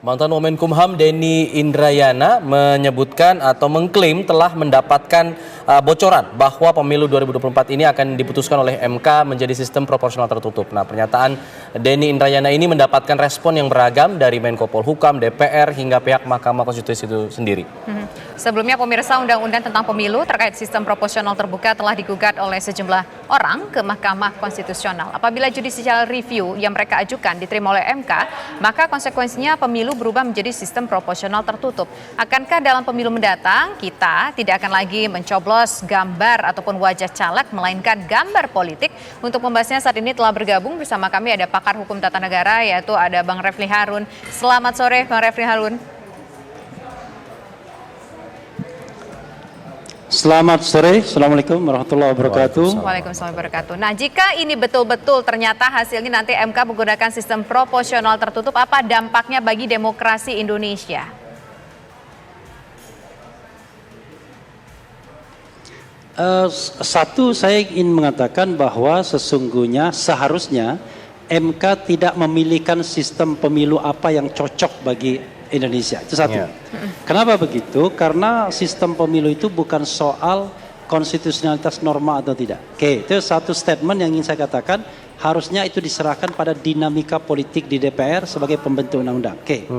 Mantan Wamenkumham Denny Indrayana menyebutkan atau mengklaim telah mendapatkan bocoran bahwa pemilu 2024 ini akan diputuskan oleh MK menjadi sistem proporsional tertutup. Nah, pernyataan Denny Indrayana ini mendapatkan respon yang beragam dari Menko Polhukam, DPR, hingga pihak Mahkamah Konstitusi itu sendiri. Sebelumnya, pemirsa, Undang-Undang tentang Pemilu terkait sistem proporsional terbuka telah digugat oleh sejumlah orang ke Mahkamah Konstitusional. Apabila judicial review yang mereka ajukan diterima oleh MK, maka konsekuensinya pemilu berubah menjadi sistem proporsional tertutup. Akankah dalam pemilu mendatang kita tidak akan lagi mencoblos gambar ataupun wajah caleg, melainkan gambar politik? Untuk membahasnya saat ini telah bergabung bersama kami ada pakar hukum tata negara, yaitu ada Bang Refli Harun. Selamat sore, Bang Refli Harun. Selamat sore, Assalamualaikum warahmatullahi wabarakatuh. Waalaikumsalam warahmatullahi wabarakatuh. Nah, jika ini betul-betul ternyata hasilnya nanti MK menggunakan sistem proporsional tertutup, apa dampaknya bagi demokrasi Indonesia? Satu, saya ingin mengatakan bahwa sesungguhnya seharusnya MK tidak memilihkan sistem pemilu apa yang cocok bagi Indonesia. Itu satu. Kenapa begitu? Karena sistem pemilu itu bukan soal konstitusionalitas norma atau tidak. Oke, itu satu statement yang ingin saya katakan. Harusnya itu diserahkan pada dinamika politik di DPR sebagai pembentuk undang-undang. Oke.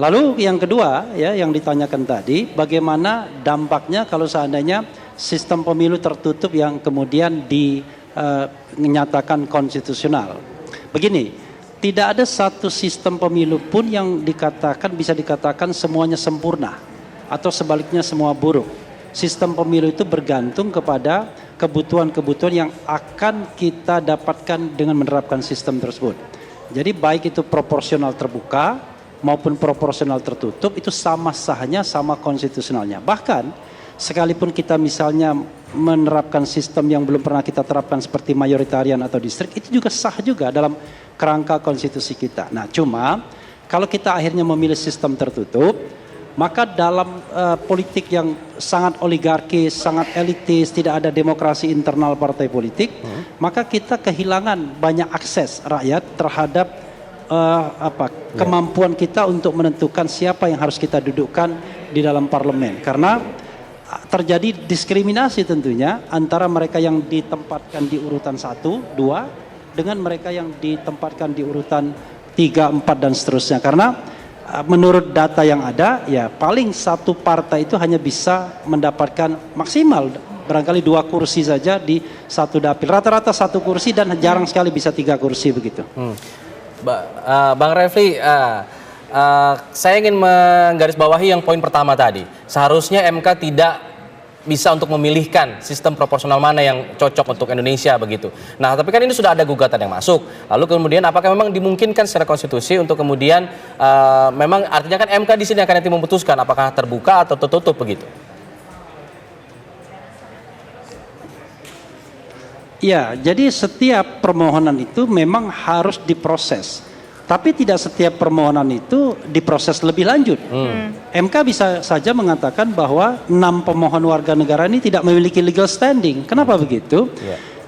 Lalu yang kedua, ya, yang ditanyakan tadi, bagaimana dampaknya kalau seandainya sistem pemilu tertutup yang kemudian dinyatakan konstitusional. Begini. Tidak ada satu sistem pemilu pun yang bisa dikatakan semuanya sempurna atau sebaliknya semua buruk. Sistem pemilu itu bergantung kepada kebutuhan-kebutuhan yang akan kita dapatkan dengan menerapkan sistem tersebut. Jadi baik itu proporsional terbuka maupun proporsional tertutup itu sama sahnya, sama konstitusionalnya. Bahkan sekalipun kita misalnya menerapkan sistem yang belum pernah kita terapkan seperti mayoritarian atau distrik, itu juga sah juga dalam kerangka konstitusi kita. Nah, cuma kalau kita akhirnya memilih sistem tertutup, maka dalam politik yang sangat oligarkis, sangat elitis, tidak ada demokrasi internal partai politik, maka kita kehilangan banyak akses rakyat terhadap kemampuan kita untuk menentukan siapa yang harus kita dudukkan di dalam parlemen. Karena terjadi diskriminasi tentunya antara mereka yang ditempatkan di urutan 1, 2 dengan mereka yang ditempatkan di urutan 3, 4 dan seterusnya. Karena menurut data yang ada, ya paling satu partai itu hanya bisa mendapatkan maksimal barangkali 2 kursi saja di satu dapil. Rata-rata 1 kursi dan jarang sekali bisa 3 kursi begitu. Bang Refli, saya ingin menggarisbawahi yang poin pertama tadi. Seharusnya MK tidak bisa untuk memilihkan sistem proporsional mana yang cocok untuk Indonesia begitu. Nah, tapi kan ini sudah ada gugatan yang masuk. Lalu kemudian apakah memang dimungkinkan secara konstitusi untuk kemudian memang artinya kan MK di sini akan nanti memutuskan apakah terbuka atau tertutup begitu? Ya, jadi setiap permohonan itu memang harus diproses. Tapi tidak setiap permohonan itu diproses lebih lanjut. MK bisa saja mengatakan bahwa 6 pemohon warga negara ini tidak memiliki legal standing. Kenapa begitu?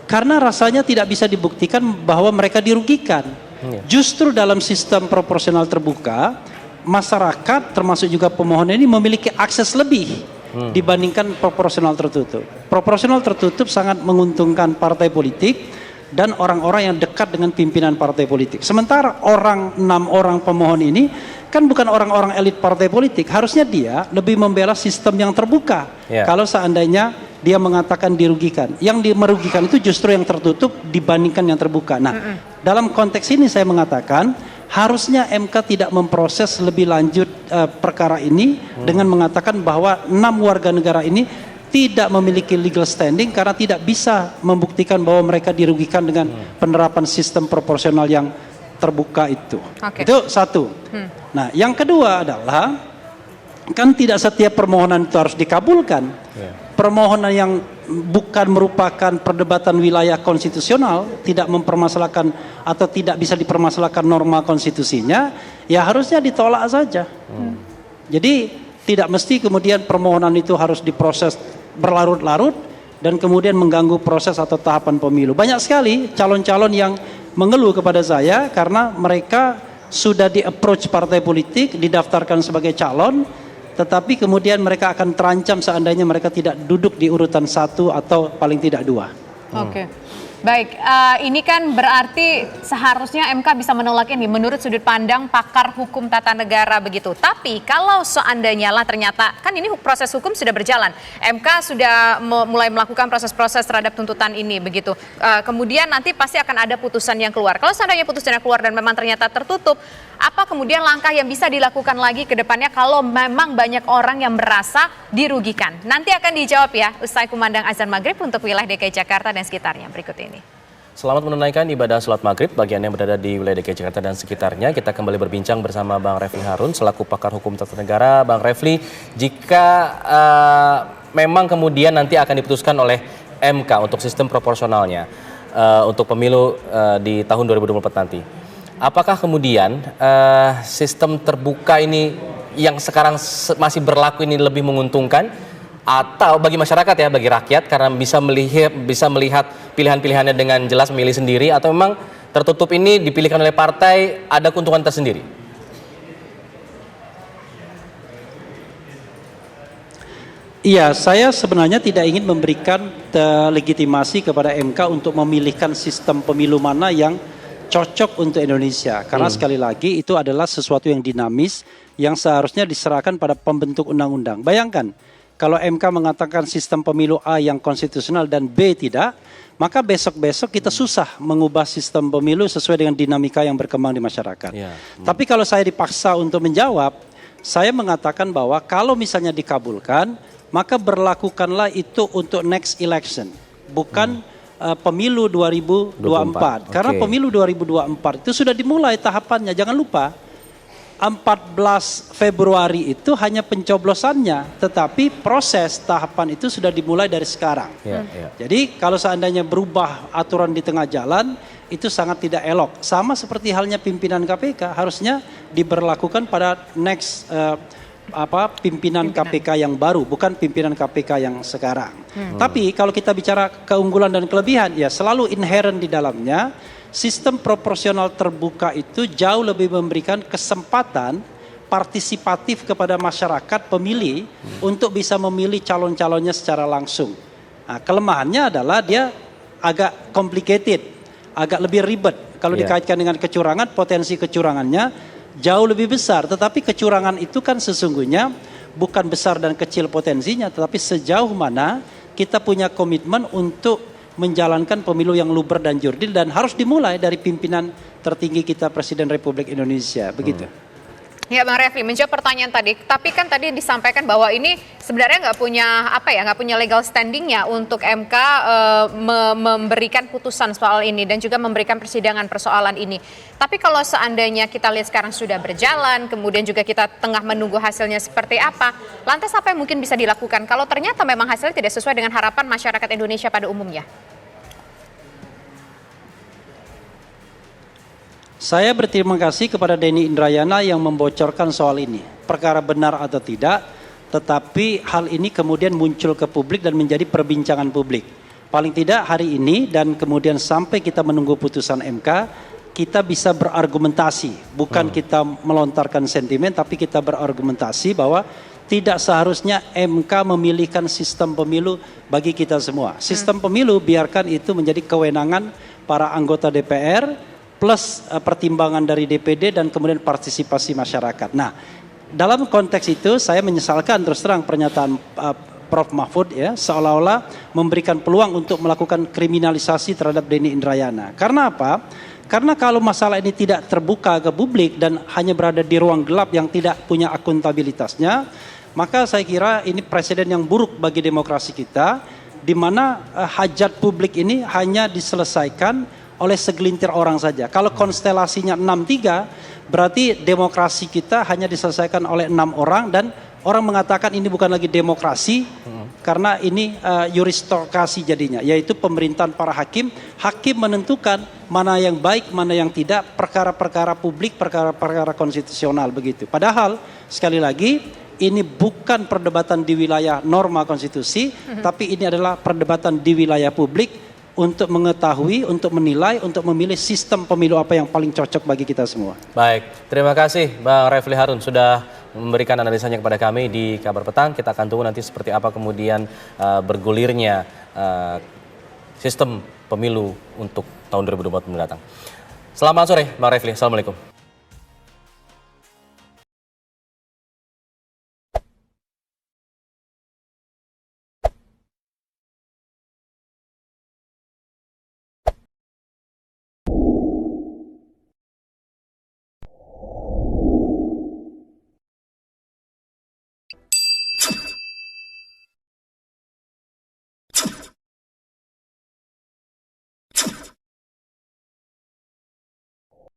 Karena rasanya tidak bisa dibuktikan bahwa mereka dirugikan. Justru dalam sistem proporsional terbuka, masyarakat termasuk juga pemohon ini memiliki akses lebih dibandingkan proporsional tertutup. Proporsional tertutup sangat menguntungkan partai politik dan orang-orang yang dekat dengan pimpinan partai politik. Sementara 6 orang pemohon ini kan bukan orang-orang elit partai politik. Harusnya dia lebih membela sistem yang terbuka. Kalau seandainya dia mengatakan dirugikan. Yang merugikan itu justru yang tertutup dibandingkan yang terbuka. Nah, dalam konteks ini saya mengatakan harusnya MK tidak memproses lebih lanjut perkara ini dengan mengatakan bahwa 6 warga negara ini tidak memiliki legal standing karena tidak bisa membuktikan bahwa mereka dirugikan dengan penerapan sistem proporsional yang terbuka itu. Itu satu. Nah, yang kedua adalah kan tidak setiap permohonan itu harus dikabulkan. Permohonan yang bukan merupakan perdebatan wilayah konstitusional, tidak mempermasalahkan atau tidak bisa dipermasalahkan norma konstitusinya, ya harusnya ditolak saja. Jadi tidak mesti kemudian permohonan itu harus diproses berlarut-larut dan kemudian mengganggu proses atau tahapan pemilu. Banyak sekali calon-calon yang mengeluh kepada saya karena mereka sudah di-approach partai politik, didaftarkan sebagai calon, tetapi kemudian mereka akan terancam seandainya mereka tidak duduk di urutan 1 atau paling tidak 2. Oke. Baik, ini kan berarti seharusnya MK bisa menolak ini menurut sudut pandang pakar hukum tata negara begitu. Tapi kalau seandainya lah ternyata, kan ini proses hukum sudah berjalan. MK sudah mulai melakukan proses-proses terhadap tuntutan ini begitu. Kemudian nanti pasti akan ada putusan yang keluar. Kalau seandainya putusan yang keluar dan memang ternyata tertutup, apa kemudian langkah yang bisa dilakukan lagi ke depannya kalau memang banyak orang yang merasa dirugikan? Nanti akan dijawab ya usai kumandang azan maghrib untuk wilayah DKI Jakarta dan sekitarnya berikut ini. Selamat menunaikan ibadah sholat maghrib bagi Anda yang berada di wilayah DKI Jakarta dan sekitarnya. Kita kembali berbincang bersama Bang Refli Harun selaku pakar hukum tata negara. Bang Refli, jika memang kemudian nanti akan diputuskan oleh MK untuk sistem proporsionalnya untuk pemilu di tahun 2024 nanti, apakah kemudian sistem terbuka ini yang sekarang masih berlaku ini lebih menguntungkan atau bagi masyarakat ya, bagi rakyat karena bisa melihat pilihan-pilihannya dengan jelas, memilih sendiri, atau memang tertutup ini dipilihkan oleh partai ada keuntungan tersendiri? Iya, saya sebenarnya tidak ingin memberikan legitimasi kepada MK untuk memilihkan sistem pemilu mana yang cocok untuk Indonesia. Karena sekali lagi itu adalah sesuatu yang dinamis yang seharusnya diserahkan pada pembentuk undang-undang. Bayangkan, kalau MK mengatakan sistem pemilu A yang konstitusional dan B tidak, maka besok-besok kita susah mengubah sistem pemilu sesuai dengan dinamika yang berkembang di masyarakat. Tapi kalau saya dipaksa untuk menjawab, saya mengatakan bahwa kalau misalnya dikabulkan, maka berlakukanlah itu untuk next election, bukan pemilu 2024. Karena pemilu 2024 itu sudah dimulai tahapannya, jangan lupa. 14 Februari itu hanya pencoblosannya, tetapi proses tahapan itu sudah dimulai dari sekarang. Jadi kalau seandainya berubah aturan di tengah jalan, itu sangat tidak elok. Sama seperti halnya pimpinan KPK, harusnya diberlakukan pada next pimpinan KPK yang baru, bukan pimpinan KPK yang sekarang. Tapi kalau kita bicara keunggulan dan kelebihan, ya selalu inherent di dalamnya. Sistem proporsional terbuka itu jauh lebih memberikan kesempatan partisipatif kepada masyarakat pemilih untuk bisa memilih calon-calonnya secara langsung. Nah, kelemahannya adalah dia agak complicated, agak lebih ribet. Kalau dikaitkan dengan kecurangan, potensi kecurangannya jauh lebih besar. Tetapi kecurangan itu kan sesungguhnya bukan besar dan kecil potensinya, tetapi sejauh mana kita punya komitmen untuk menjalankan pemilu yang luber dan jurdil, dan harus dimulai dari pimpinan tertinggi kita, Presiden Republik Indonesia, begitu. Ya Bang Refli, menjawab pertanyaan tadi, tapi kan tadi disampaikan bahwa ini sebenarnya nggak punya legal standingnya untuk MK memberikan putusan soal ini dan juga memberikan persidangan persoalan ini. Tapi kalau seandainya kita lihat sekarang sudah berjalan, kemudian juga kita tengah menunggu hasilnya seperti apa, lantas apa yang mungkin bisa dilakukan kalau ternyata memang hasilnya tidak sesuai dengan harapan masyarakat Indonesia pada umumnya? Saya berterima kasih kepada Denny Indrayana yang membocorkan soal ini. Perkara benar atau tidak, tetapi hal ini kemudian muncul ke publik dan menjadi perbincangan publik. Paling tidak hari ini dan kemudian sampai kita menunggu putusan MK, kita bisa berargumentasi. Bukan kita melontarkan sentimen, tapi kita berargumentasi bahwa tidak seharusnya MK memilihkan sistem pemilu bagi kita semua. Sistem pemilu biarkan itu menjadi kewenangan para anggota DPR, plus pertimbangan dari DPD dan kemudian partisipasi masyarakat. Nah, dalam konteks itu saya menyesalkan terus terang pernyataan Prof. Mahfud ya, seolah-olah memberikan peluang untuk melakukan kriminalisasi terhadap Denny Indrayana. Karena apa? Karena kalau masalah ini tidak terbuka ke publik dan hanya berada di ruang gelap yang tidak punya akuntabilitasnya, maka saya kira ini presiden yang buruk bagi demokrasi kita, di mana hajat publik ini hanya diselesaikan oleh segelintir orang saja. Kalau konstelasinya 6-3, berarti demokrasi kita hanya diselesaikan oleh 6 orang, dan orang mengatakan ini bukan lagi demokrasi, karena ini yuristokrasi jadinya, yaitu pemerintahan para hakim. Hakim menentukan mana yang baik, mana yang tidak, perkara-perkara publik, perkara-perkara konstitusional begitu. Padahal sekali lagi ini bukan perdebatan di wilayah norma konstitusi, tapi ini adalah perdebatan di wilayah publik untuk mengetahui, untuk menilai, untuk memilih sistem pemilu apa yang paling cocok bagi kita semua. Baik, terima kasih Bang Refli Harun sudah memberikan analisanya kepada kami di Kabar Petang. Kita akan tunggu nanti seperti apa kemudian bergulirnya sistem pemilu untuk tahun 2024 mendatang. Selamat sore Bang Refli, Assalamualaikum.